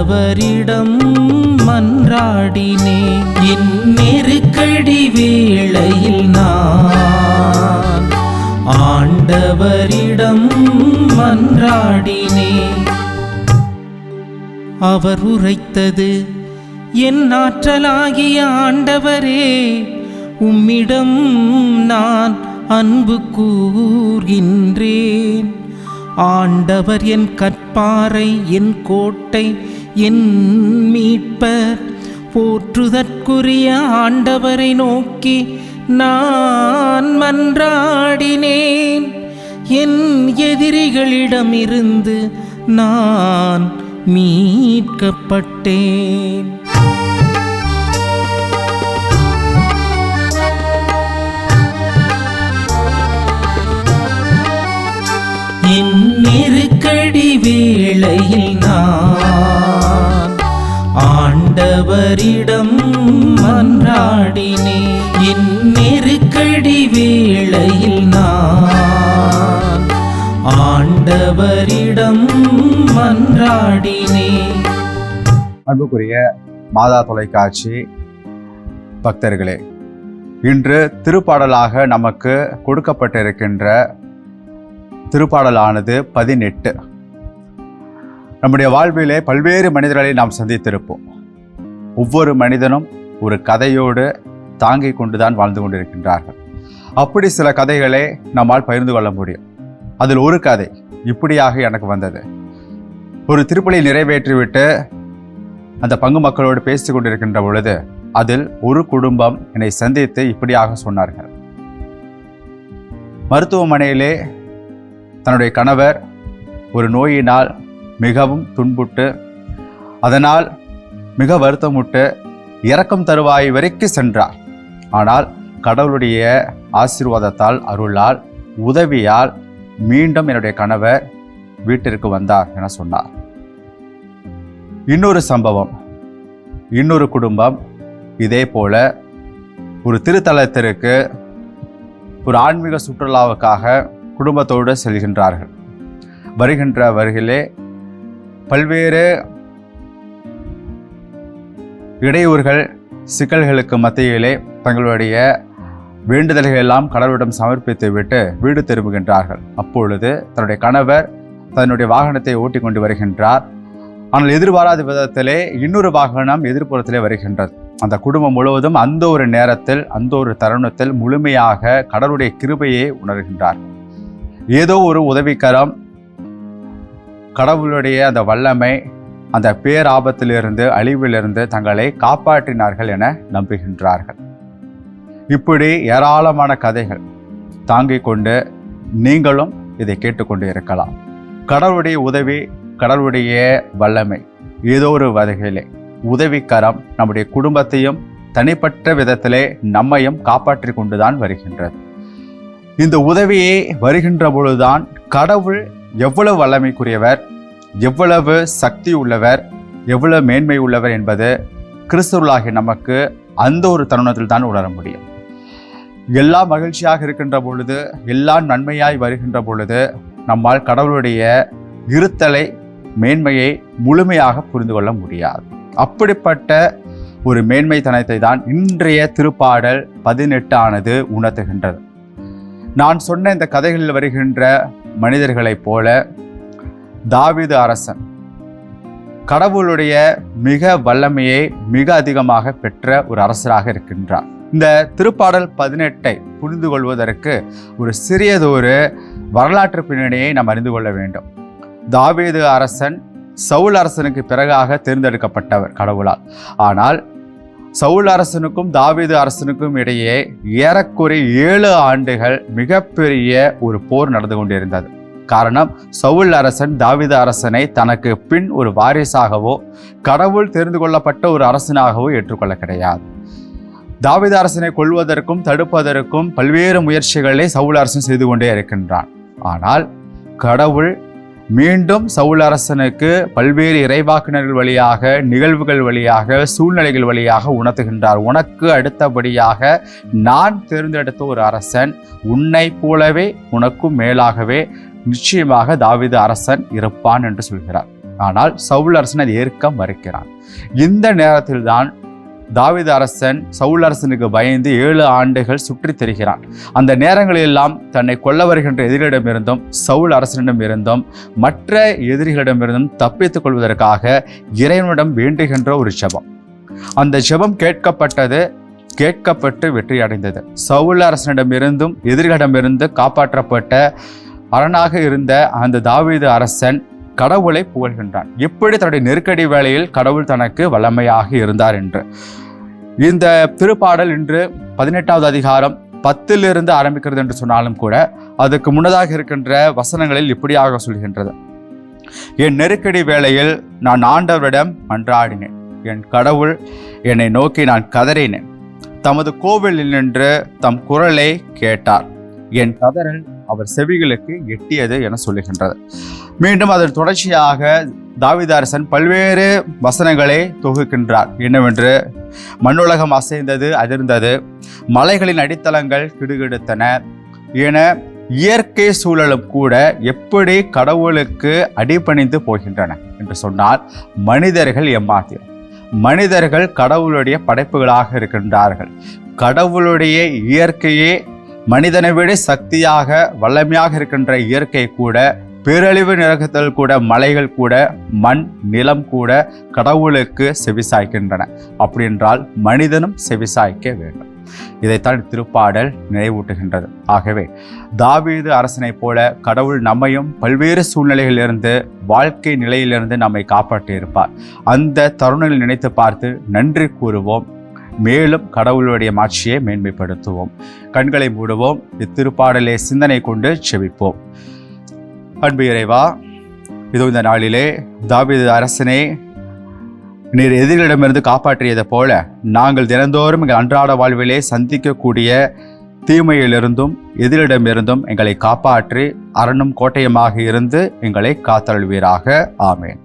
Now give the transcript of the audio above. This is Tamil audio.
ஆண்டவரிடம் மன்றாடினே. என் நெருக்கடி வேளையில் நான் ஆண்டவரிடம் மன்றாடினே. அவர் உரைத்தது, என் ஆற்றலாகிய ஆண்டவரே, உம்மிடம் நான் அன்பு கூர்கின்றேன். ஆண்டவர் என் கற்பாறை, என் கோட்டை, என் மீட்பர். போற்றுதற்குரிய ஆண்டவரை நோக்கி நான் மன்றாடினேன். என் எதிரிகளிடமிருந்து நான் மீட்கப்பட்டேன். என் நெருக்கடி வேளையில் நான் ஆண்டவரிடம் மன்றாடினே. என் நெருக்கடி வேளையில் நான் ஆண்டவரிடம் மன்றாடினே. அன்புக்குரிய மாதா தொலைக்காட்சி பக்தர்களே, இன்று திருப்பாடலாக நமக்கு கொடுக்கப்பட்டிருக்கின்ற திருப்பாடலானது 18. நம்முடைய வாழ்விலே பல்வேறு மனிதர்களை நாம் சந்தித்திருப்போம். ஒவ்வொரு மனிதனும் ஒரு கதையோடு தாங்கிக் கொண்டுதான் வாழ்ந்து கொண்டிருக்கின்றார்கள். அப்படி சில கதைகளை நம்மால் பகிர்ந்து கொள்ள முடியும். அதில் ஒரு கதை இப்படியாக எனக்கு வந்தது. ஒரு திருப்பலி நிறைவேற்றிவிட்டு அந்த பங்கு மக்களோடு பேசி கொண்டிருக்கின்ற பொழுது அதில் ஒரு குடும்பம் என்னை சந்தித்து இப்படியாக சொன்னார்கள். மருத்துவமனையிலே தன்னுடைய கணவர் ஒரு நோயினால் மிகவும் துன்புட்டு, அதனால் மிக வருத்தமுட்டு இரக்கம் தருவாய் வரைக்கும் சென்றார். ஆனால் கடவுளுடைய ஆசீர்வாதத்தால், அருளால், உதவியால் மீண்டும் என்னுடைய கணவர் வீட்டிற்கு வந்தார் என சொன்னார். இன்னொரு சம்பவம், இன்னொரு குடும்பம் இதே போல ஒரு திருத்தலத்திற்கு ஒரு ஆன்மீக சுற்றுலாவுக்காக குடும்பத்தோடு செல்கின்றார்கள். வருகின்ற வருகிலே பல்வேறு இடையூறுகள், சிக்கல்களுக்கு மத்தியிலே தங்களுடைய வேண்டுதல்கள் எல்லாம் கடவுளிடம் சமர்ப்பித்து விட்டு வீடு திரும்புகின்றார்கள். அப்பொழுது தன்னுடைய கணவர் தன்னுடைய வாகனத்தை ஓட்டி கொண்டு வருகின்றார். ஆனால் எதிர்பாராத விதத்திலே இன்னொரு வாகனம் எதிர்ப்புறத்திலே வருகின்றது. அந்த குடும்பம் முழுவதும் அந்த ஒரு நேரத்தில், அந்த ஒரு தருணத்தில் முழுமையாக கடவுளுடைய கிருபையை உணர்கின்றார்கள். ஏதோ ஒரு உதவிக்கரம், கடவுளுடைய அந்த வல்லமை அந்த பேராபத்திலிருந்து, அழிவிலிருந்து தங்களை காப்பாற்றினார்கள் என நம்புகின்றார்கள். இப்படி ஏராளமான கதைகள் தாங்கிக் கொண்டு நீங்களும் இதை கேட்டுக்கொண்டு இருக்கலாம். கடவுளுடைய உதவி, கடவுளுடைய வல்லமை ஏதோ ஒரு வகையிலே உதவிக்கரம் நம்முடைய குடும்பத்தையும் தனிப்பட்ட விதத்திலே நம்மையும் காப்பாற்றி கொண்டுதான் வருகின்றது. இந்த உதவியை வருகின்ற பொழுதுதான் கடவுள் எவ்வளவு வல்லமைக்குரியவர், எவ்வளவு சக்தி உள்ளவர், எவ்வளவு மேன்மை உள்ளவர் என்பது கிறிஸ்துவர்களாகிய நமக்கு அந்த ஒரு தருணத்தில் தான் உணர முடியும். எல்லாம் மகிழ்ச்சியாக இருக்கின்ற பொழுது, எல்லாம் நன்மையாய் வருகின்ற பொழுது நம்மால் கடவுளுடைய இருத்தலை, மேன்மையை முழுமையாக புரிந்து கொள்ள முடியாது. அப்படிப்பட்ட ஒரு மேன்மை தனத்தை தான் இன்றைய திருப்பாடல் 18 ஆனது உணர்த்துகின்றது. நான் சொன்ன இந்த கதைகளில் வருகின்ற மனிதர்களைப் போல தாவீது அரசன் கடவுளுடைய மிக வல்லமையை மிக அதிகமாக பெற்ற ஒரு அரசராக இருக்கின்றார். இந்த திருப்பாடல் 18 புரிந்து கொள்வதற்கு ஒரு சிறியதொரு வரலாற்று பின்னணியை நாம் அறிந்து கொள்ள வேண்டும். தாவீது அரசன் சவுல் அரசனுக்கு பிறகாக தேர்ந்தெடுக்கப்பட்டவர் கடவுளால். ஆனால் சவுல் அரசனுக்கும் தாவீது அரசனுக்கும் இடையே ஏறக்குறைய 7 ஆண்டுகள் மிகப்பெரிய ஒரு போர் நடந்து கொண்டிருந்தது. காரணம், சவுல் அரசன் தாவீது அரசனை தனக்கு பின் ஒரு வாரிசாகவோ கடவுள் தெரிந்து கொள்ளப்பட்ட ஒரு அரசனாகவோ ஏற்றுக்கொள்ள கிடையாது. தாவீது அரசனை கொல்வதற்கும் தடுப்பதற்கும் பல்வேறு முயற்சிகளை சவுல் அரசன் செய்து கொண்டே இருக்கின்றான். ஆனால் கடவுள் மீண்டும் சவுல் அரசனுக்கு பல்வேறு இறைவாக்கினர்கள் வழியாக, நிகழ்வுகள் வழியாக, சூழ்நிலைகள் வழியாக உணர்த்துகின்றார். உனக்கு அடுத்தபடியாக நான் தேர்ந்தெடுத்த ஒரு அரசன், உன்னை போலவே உனக்கும் மேலாகவே நிச்சயமாக தாவீது அரசன் இருப்பான் என்று சொல்கிறார். ஆனால் சவுல் அரசன் அதை ஏற்க மறுக்கிறான். இந்த நேரத்தில் தான் தாவீது அரசன் சவுல் அரசனுக்கு பயந்து 7 ஆண்டுகள் சுற்றி திரிகிறான். அந்த நேரங்களெல்லாம் தன்னை கொல்ல வருகின்ற எதிரிடமிருந்தும் சவுல் அரசனிடம் இருந்தும் மற்ற எதிரிகளிடமிருந்தும் தப்பித்துக் கொள்வதற்காக இறைவனிடம் வேண்டுகின்ற ஒரு ஜெபம். அந்த ஜெபம் கேட்கப்பட்டு வெற்றி அடைந்தது. சவுல் அரசனிடமிருந்தும் எதிரிகளிடமிருந்து காப்பாற்றப்பட்ட அரணாக இருந்த அந்த தாவீது அரசன் கடவுளை புகழ்கின்றான். எப்படி தன்னுடைய நெருக்கடி வேளையில் கடவுள் தனக்கு வல்லமையாக இருந்தார் என்று. இந்த திருப்பாடல் இன்று 18வது அதிகாரம் 10 ஆரம்பிக்கிறது என்று சொன்னாலும் கூட அதுக்கு முன்னதாக இருக்கின்ற வசனங்களில் இப்படியாக சொல்கின்றது: என் நெருக்கடி வேளையில் நான் ஆண்டவரிடம் மன்றாடினேன், என் கடவுள் என்னை நோக்கி நான் கதறினேன், தமது கோவிலில் நின்று தம் குரலை கேட்டார், என் கதறல் அவர் செவிகளுக்கு எட்டியது என சொல்லுகின்றது. மீண்டும் அதன் தொடர்ச்சியாக தாவீது அரசன் பல்வேறு வசனங்களை தொகுக்கின்றார். என்னவென்று, மண்ணுலகம் அசைந்தது, அதிர்ந்தது, மலைகளின் அடித்தளங்கள் கிடுகிடுத்தன என இயற்கை சூழலும் கூட எப்படி கடவுளுக்கு அடிபணிந்து போகின்றன என்று சொன்னால், மனிதர்கள் எம்மாத்திரம். மனிதர்கள் கடவுளுடைய படைப்புகளாக இருக்கின்றார்கள். கடவுளுடைய இயற்கையே மனிதனை விட சக்தியாக வல்லமையாக இருக்கின்ற இயற்கை கூட, பேரழிவு நிகழ்த்தல் கூட, மலைகள் கூட, மண் நிலம் கூட கடவுளுக்கு செவிசாய்க்கின்றன. அப்படி என்றால் மனிதனும் செவிசாய்க்க வேண்டும். இதைத்தான் திருப்பாடல் நினைவூட்டுகின்றது. ஆகவே தாவீது அரசனை போல கடவுள் நம்மையும் பல்வேறு சூழ்நிலைகளிலிருந்து, வாழ்க்கை நிலையிலிருந்து நம்மை காப்பாற்றியிருப்பார். அந்த தருணங்களை நினைத்து பார்த்து நன்றி கூறுவோம். மேலும் கடவுளுடைய மாட்சியை மேன்மைப்படுத்துவோம். கண்களை மூடுவோம். இத்திருப்பாடலை சிந்தனை கொண்டு செபிப்போம். அன்பு இறைவா, இதோ இந்த நாளிலே தாவீது அரசனை நீர் எதிரிடமிருந்து காப்பாற்றியதை போல நாங்கள் தினந்தோறும் எங்கள் அன்றாட வாழ்விலே சந்திக்கக்கூடிய தீமையிலிருந்தும் எதிரிடமிருந்தும் எங்களை காப்பாற்றி அரணும் கோட்டையமாக இருந்து எங்களை காத்தருள்வீராக. ஆமேன்.